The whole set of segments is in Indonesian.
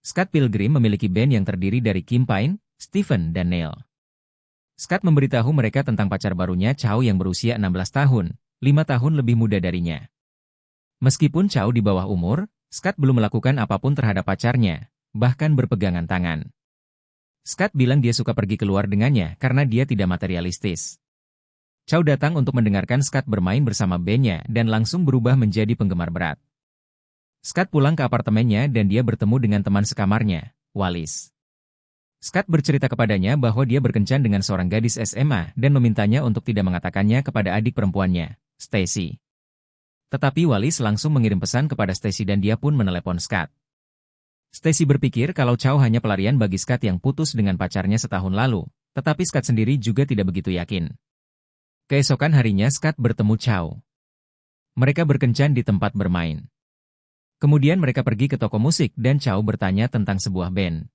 Scott Pilgrim memiliki band yang terdiri dari Kim Pine, Stephen, dan Neil. Scott memberitahu mereka tentang pacar barunya Chow yang berusia 16 tahun, 5 tahun lebih muda darinya. Meskipun Chow di bawah umur, Scott belum melakukan apapun terhadap pacarnya, bahkan berpegangan tangan. Scott bilang dia suka pergi keluar dengannya karena dia tidak materialistis. Chow datang untuk mendengarkan Scott bermain bersama bandnya dan langsung berubah menjadi penggemar berat. Scott pulang ke apartemennya dan dia bertemu dengan teman sekamarnya, Wallace. Scott bercerita kepadanya bahwa dia berkencan dengan seorang gadis SMA dan memintanya untuk tidak mengatakannya kepada adik perempuannya, Stacy. Tetapi Wallace langsung mengirim pesan kepada Stacy dan dia pun menelepon Scott. Stacy berpikir kalau Chow hanya pelarian bagi Scott yang putus dengan pacarnya setahun lalu, tetapi Scott sendiri juga tidak begitu yakin. Keesokan harinya Scott bertemu Chow. Mereka berkencan di tempat bermain. Kemudian mereka pergi ke toko musik dan Chow bertanya tentang sebuah band.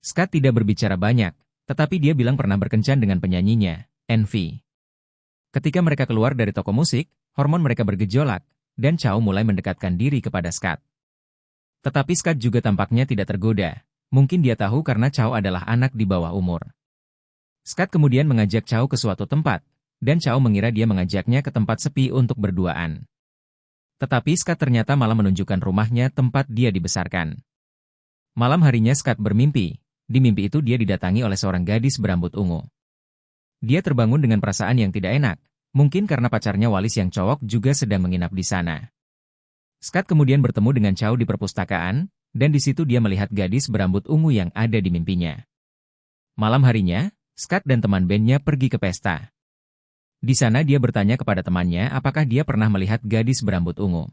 Scott tidak berbicara banyak, tetapi dia bilang pernah berkencan dengan penyanyinya, Envy. Ketika mereka keluar dari toko musik, hormon mereka bergejolak, dan Chow mulai mendekatkan diri kepada Scott. Tetapi Scott juga tampaknya tidak tergoda. Mungkin dia tahu karena Chow adalah anak di bawah umur. Scott kemudian mengajak Chow ke suatu tempat, dan Chow mengira dia mengajaknya ke tempat sepi untuk berduaan. Tetapi Scott ternyata malah menunjukkan rumahnya tempat dia dibesarkan. Malam harinya Scott bermimpi. Di mimpi itu dia didatangi oleh seorang gadis berambut ungu. Dia terbangun dengan perasaan yang tidak enak, mungkin karena pacarnya Wallace yang cowok juga sedang menginap di sana. Scott kemudian bertemu dengan Chow di perpustakaan, dan di situ dia melihat gadis berambut ungu yang ada di mimpinya. Malam harinya, Scott dan teman bandnya pergi ke pesta. Di sana dia bertanya kepada temannya apakah dia pernah melihat gadis berambut ungu.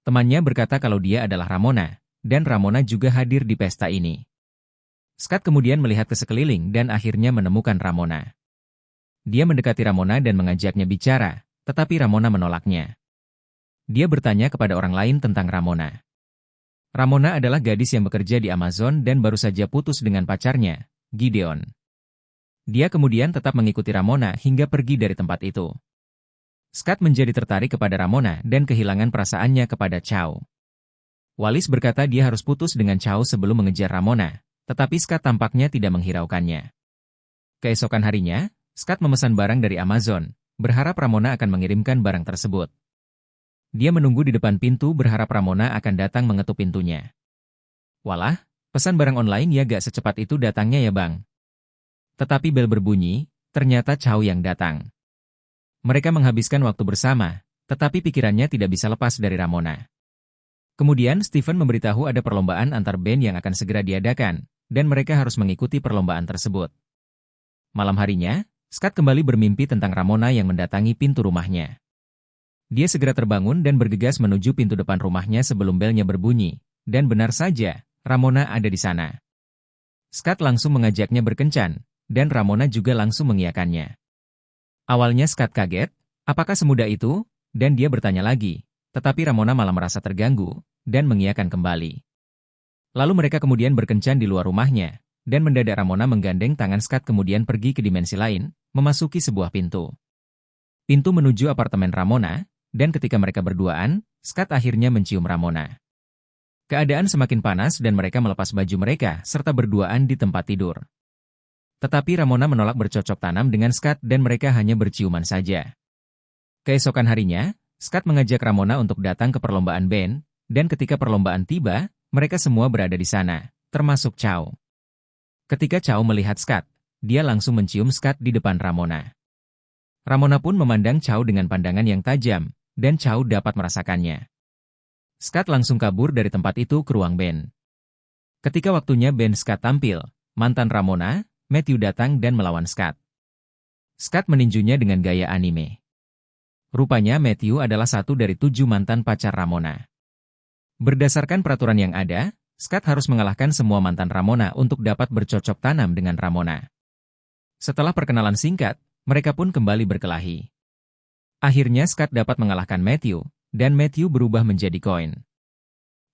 Temannya berkata kalau dia adalah Ramona, dan Ramona juga hadir di pesta ini. Scott kemudian melihat ke sekeliling dan akhirnya menemukan Ramona. Dia mendekati Ramona dan mengajaknya bicara, tetapi Ramona menolaknya. Dia bertanya kepada orang lain tentang Ramona. Ramona adalah gadis yang bekerja di Amazon dan baru saja putus dengan pacarnya, Gideon. Dia kemudian tetap mengikuti Ramona hingga pergi dari tempat itu. Scott menjadi tertarik kepada Ramona dan kehilangan perasaannya kepada Chow. Wallace berkata dia harus putus dengan Chow sebelum mengejar Ramona, tetapi Scott tampaknya tidak menghiraukannya. Keesokan harinya, Scott memesan barang dari Amazon, berharap Ramona akan mengirimkan barang tersebut. Dia menunggu di depan pintu berharap Ramona akan datang mengetuk pintunya. Walah, pesan barang online ya gak secepat itu datangnya ya bang. Tetapi bel berbunyi, ternyata Chow yang datang. Mereka menghabiskan waktu bersama, tetapi pikirannya tidak bisa lepas dari Ramona. Kemudian Stephen memberitahu ada perlombaan antar band yang akan segera diadakan, dan mereka harus mengikuti perlombaan tersebut. Malam harinya, Scott kembali bermimpi tentang Ramona yang mendatangi pintu rumahnya. Dia segera terbangun dan bergegas menuju pintu depan rumahnya sebelum belnya berbunyi, dan benar saja, Ramona ada di sana. Scott langsung mengajaknya berkencan, dan Ramona juga langsung mengiyakannya. Awalnya Scott kaget, apakah semudah itu? Dan dia bertanya lagi, tetapi Ramona malah merasa terganggu, dan mengiyakan kembali. Lalu mereka kemudian berkencan di luar rumahnya, dan mendadak Ramona menggandeng tangan Scott kemudian pergi ke dimensi lain, memasuki sebuah pintu. Pintu menuju apartemen Ramona, dan ketika mereka berduaan, Scott akhirnya mencium Ramona. Keadaan semakin panas dan mereka melepas baju mereka serta berduaan di tempat tidur. Tetapi Ramona menolak bercocok tanam dengan Scott dan mereka hanya berciuman saja. Keesokan harinya, Scott mengajak Ramona untuk datang ke perlombaan band, dan ketika perlombaan tiba, mereka semua berada di sana, termasuk Chow. Ketika Chow melihat Scott, dia langsung mencium Scott di depan Ramona. Ramona pun memandang Chow dengan pandangan yang tajam, dan Chow dapat merasakannya. Scott langsung kabur dari tempat itu ke ruang band. Ketika waktunya band Scott tampil, mantan Ramona, Matthew datang dan melawan Scott. Scott meninjunya dengan gaya anime. Rupanya Matthew adalah satu dari 7 mantan pacar Ramona. Berdasarkan peraturan yang ada, Scott harus mengalahkan semua mantan Ramona untuk dapat bercocok tanam dengan Ramona. Setelah perkenalan singkat, mereka pun kembali berkelahi. Akhirnya Scott dapat mengalahkan Matthew, dan Matthew berubah menjadi koin.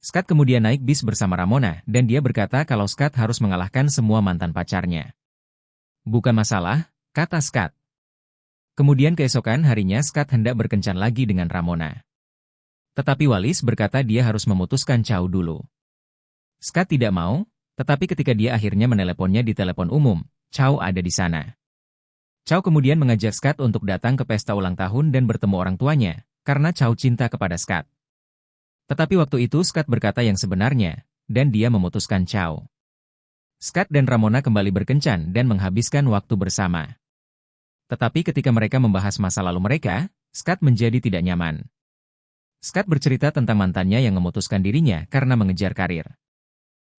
Scott kemudian naik bis bersama Ramona dan dia berkata kalau Scott harus mengalahkan semua mantan pacarnya. Bukan masalah, kata Scott. Kemudian keesokan harinya Scott hendak berkencan lagi dengan Ramona. Tetapi Wallace berkata dia harus memutuskan Chow dulu. Scott tidak mau, tetapi ketika dia akhirnya meneleponnya di telepon umum, Chow ada di sana. Chow kemudian mengajak Scott untuk datang ke pesta ulang tahun dan bertemu orang tuanya, karena Chow cinta kepada Scott. Tetapi waktu itu Scott berkata yang sebenarnya, dan dia memutuskan Chow. Scott dan Ramona kembali berkencan dan menghabiskan waktu bersama. Tetapi ketika mereka membahas masa lalu mereka, Scott menjadi tidak nyaman. Scott bercerita tentang mantannya yang memutuskan dirinya karena mengejar karir.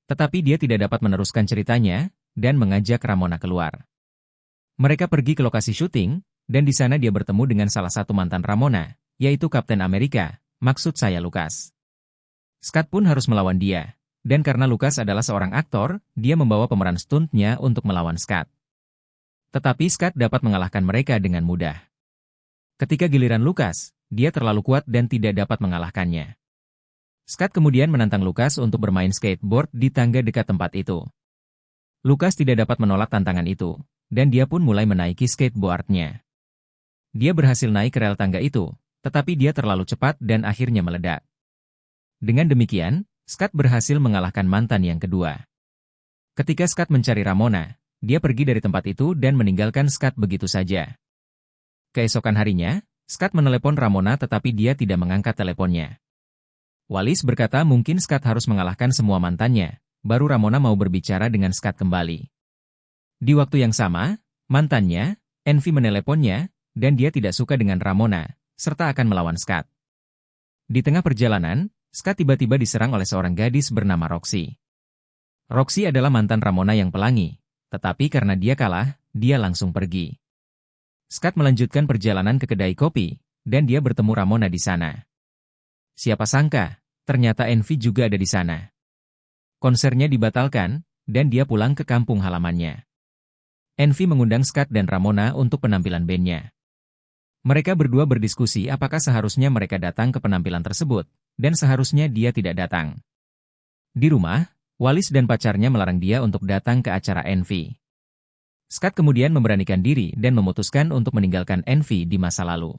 Tetapi dia tidak dapat meneruskan ceritanya, dan mengajak Ramona keluar. Mereka pergi ke lokasi syuting, dan di sana dia bertemu dengan salah satu mantan Ramona, yaitu Kapten Amerika, maksud saya Lucas. Scott pun harus melawan dia. Dan karena Lucas adalah seorang aktor, dia membawa pemeran stuntnya untuk melawan Scott. Tetapi Scott dapat mengalahkan mereka dengan mudah. Ketika giliran Lucas, dia terlalu kuat dan tidak dapat mengalahkannya. Scott kemudian menantang Lucas untuk bermain skateboard di tangga dekat tempat itu. Lucas tidak dapat menolak tantangan itu, dan dia pun mulai menaiki skateboardnya. Dia berhasil naik ke rel tangga itu, tetapi dia terlalu cepat dan akhirnya meledak. Dengan demikian, Scott berhasil mengalahkan mantan yang kedua. Ketika Scott mencari Ramona, dia pergi dari tempat itu dan meninggalkan Scott begitu saja. Keesokan harinya, Scott menelepon Ramona tetapi dia tidak mengangkat teleponnya. Wallace berkata mungkin Scott harus mengalahkan semua mantannya, baru Ramona mau berbicara dengan Scott kembali. Di waktu yang sama, mantannya, Envy meneleponnya, dan dia tidak suka dengan Ramona, serta akan melawan Scott. Di tengah perjalanan, Scott tiba-tiba diserang oleh seorang gadis bernama Roxy. Roxy adalah mantan Ramona yang pelangi, tetapi karena dia kalah, dia langsung pergi. Scott melanjutkan perjalanan ke kedai kopi, dan dia bertemu Ramona di sana. Siapa sangka, ternyata Envy juga ada di sana. Konsernya dibatalkan, dan dia pulang ke kampung halamannya. Envy mengundang Scott dan Ramona untuk penampilan bandnya. Mereka berdua berdiskusi apakah seharusnya mereka datang ke penampilan tersebut, dan seharusnya dia tidak datang. Di rumah, Wallace dan pacarnya melarang dia untuk datang ke acara Envy. Scott kemudian memberanikan diri dan memutuskan untuk meninggalkan Envy di masa lalu.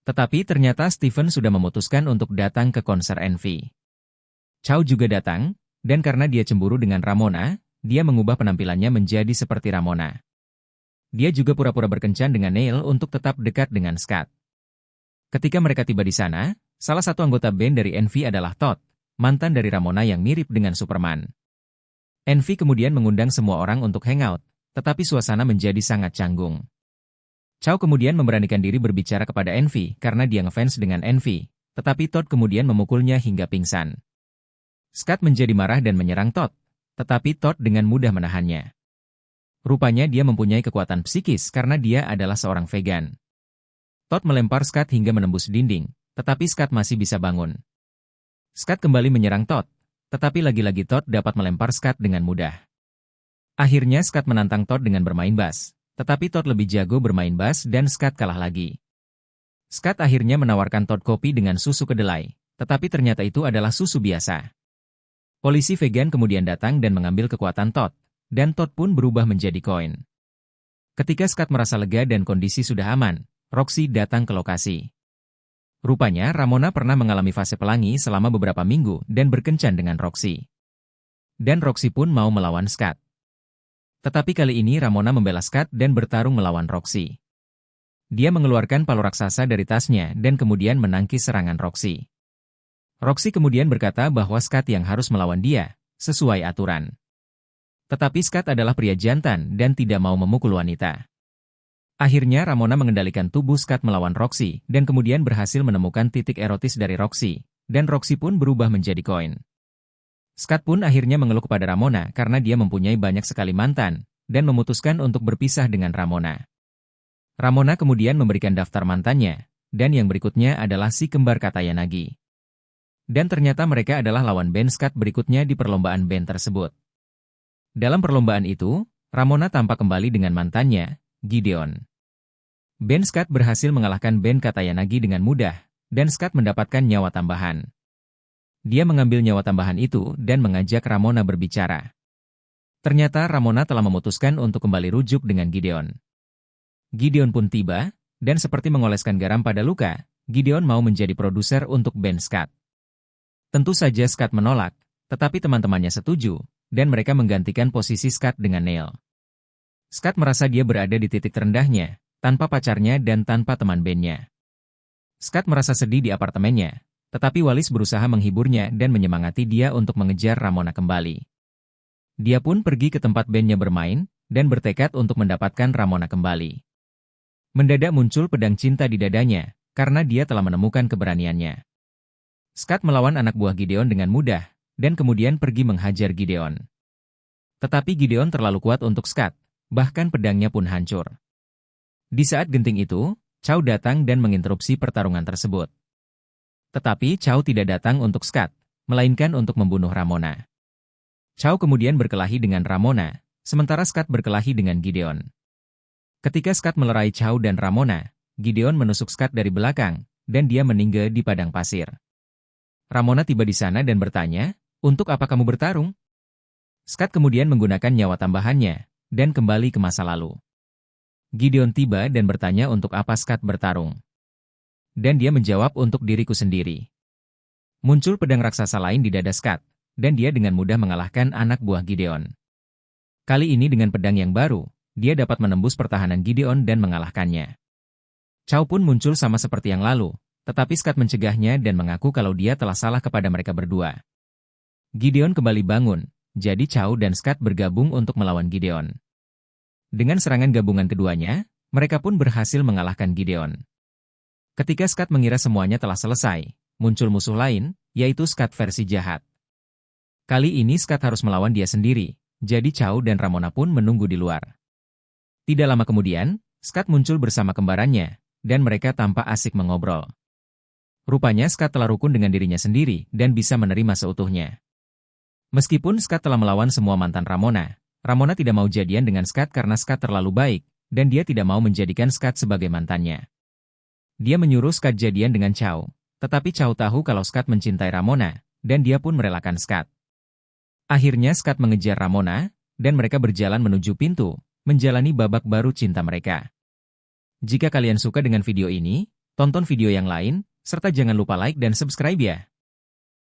Tetapi ternyata Stephen sudah memutuskan untuk datang ke konser Envy. Chow juga datang, dan karena dia cemburu dengan Ramona, dia mengubah penampilannya menjadi seperti Ramona. Dia juga pura-pura berkencan dengan Neil untuk tetap dekat dengan Scott. Ketika mereka tiba di sana, salah satu anggota band dari Envy adalah Todd, mantan dari Ramona yang mirip dengan Superman. Envy kemudian mengundang semua orang untuk hangout, tetapi suasana menjadi sangat canggung. Chow kemudian memberanikan diri berbicara kepada Envy karena dia ngefans dengan Envy, tetapi Todd kemudian memukulnya hingga pingsan. Scott menjadi marah dan menyerang Todd, tetapi Todd dengan mudah menahannya. Rupanya dia mempunyai kekuatan psikis karena dia adalah seorang vegan. Todd melempar Scott hingga menembus dinding, tetapi Scott masih bisa bangun. Scott kembali menyerang Todd, tetapi lagi-lagi Todd dapat melempar Scott dengan mudah. Akhirnya Scott menantang Todd dengan bermain bass, tetapi Todd lebih jago bermain bass dan Scott kalah lagi. Scott akhirnya menawarkan Todd kopi dengan susu kedelai, tetapi ternyata itu adalah susu biasa. Polisi vegan kemudian datang dan mengambil kekuatan Todd, dan Todd pun berubah menjadi koin. Ketika Scott merasa lega dan kondisi sudah aman, Roxy datang ke lokasi. Rupanya Ramona pernah mengalami fase pelangi selama beberapa minggu dan berkencan dengan Roxy. Dan Roxy pun mau melawan Scott. Tetapi kali ini Ramona membela Scott dan bertarung melawan Roxy. Dia mengeluarkan palu raksasa dari tasnya dan kemudian menangkis serangan Roxy. Roxy kemudian berkata bahwa Scott yang harus melawan dia, sesuai aturan. Tetapi Scott adalah pria jantan dan tidak mau memukul wanita. Akhirnya Ramona mengendalikan tubuh Scott melawan Roxy dan kemudian berhasil menemukan titik erotis dari Roxy, dan Roxy pun berubah menjadi koin. Scott pun akhirnya mengeluh kepada Ramona karena dia mempunyai banyak sekali mantan, dan memutuskan untuk berpisah dengan Ramona. Ramona kemudian memberikan daftar mantannya, dan yang berikutnya adalah si kembar Katayanagi. Dan ternyata mereka adalah lawan band Scott berikutnya di perlombaan band tersebut. Dalam perlombaan itu, Ramona tampak kembali dengan mantannya, Gideon. Ben Scott berhasil mengalahkan Ben Katayanagi dengan mudah, dan Scott mendapatkan nyawa tambahan. Dia mengambil nyawa tambahan itu dan mengajak Ramona berbicara. Ternyata Ramona telah memutuskan untuk kembali rujuk dengan Gideon. Gideon pun tiba, dan seperti mengoleskan garam pada luka, Gideon mau menjadi produser untuk Ben Scott. Tentu saja Scott menolak, Tetapi teman-temannya setuju, dan mereka menggantikan posisi Scott dengan Neil. Scott merasa dia berada di titik terendahnya, tanpa pacarnya dan tanpa teman bandnya. Scott merasa sedih di apartemennya, tetapi Wallace berusaha menghiburnya dan menyemangati dia untuk mengejar Ramona kembali. Dia pun pergi ke tempat bandnya bermain, dan bertekad untuk mendapatkan Ramona kembali. Mendadak muncul pedang cinta di dadanya, karena dia telah menemukan keberaniannya. Scott melawan anak buah Gideon dengan mudah, dan kemudian pergi menghajar Gideon. Tetapi Gideon terlalu kuat untuk Scott, bahkan pedangnya pun hancur. Di saat genting itu, Chow datang dan menginterupsi pertarungan tersebut. Tetapi Chow tidak datang untuk Scott, melainkan untuk membunuh Ramona. Chow kemudian berkelahi dengan Ramona, sementara Scott berkelahi dengan Gideon. Ketika Scott melerai Chow dan Ramona, Gideon menusuk Scott dari belakang, dan dia meninggal di padang pasir. Ramona tiba di sana dan bertanya, "Untuk apa kamu bertarung?" Scott kemudian menggunakan nyawa tambahannya, dan kembali ke masa lalu. Gideon tiba dan bertanya untuk apa Scott bertarung. Dan dia menjawab untuk diriku sendiri. Muncul pedang raksasa lain di dada Scott, dan dia dengan mudah mengalahkan anak buah Gideon. Kali ini dengan pedang yang baru, dia dapat menembus pertahanan Gideon dan mengalahkannya. Chow pun muncul sama seperti yang lalu, tetapi Scott mencegahnya dan mengaku kalau dia telah salah kepada mereka berdua. Gideon kembali bangun, jadi Chow dan Scott bergabung untuk melawan Gideon. Dengan serangan gabungan keduanya, mereka pun berhasil mengalahkan Gideon. Ketika Scott mengira semuanya telah selesai, muncul musuh lain, yaitu Scott versi jahat. Kali ini Scott harus melawan dia sendiri, jadi Chow dan Ramona pun menunggu di luar. Tidak lama kemudian, Scott muncul bersama kembarannya, dan mereka tampak asik mengobrol. Rupanya Scott telah rukun dengan dirinya sendiri dan bisa menerima seutuhnya. Meskipun Scott telah melawan semua mantan Ramona, Ramona tidak mau jadian dengan Scott karena Scott terlalu baik, dan dia tidak mau menjadikan Scott sebagai mantannya. Dia menyuruh Scott jadian dengan Chow, tetapi Chow tahu kalau Scott mencintai Ramona, dan dia pun merelakan Scott. Akhirnya Scott mengejar Ramona, dan mereka berjalan menuju pintu, menjalani babak baru cinta mereka. Jika kalian suka dengan video ini, tonton video yang lain, serta jangan lupa like dan subscribe ya.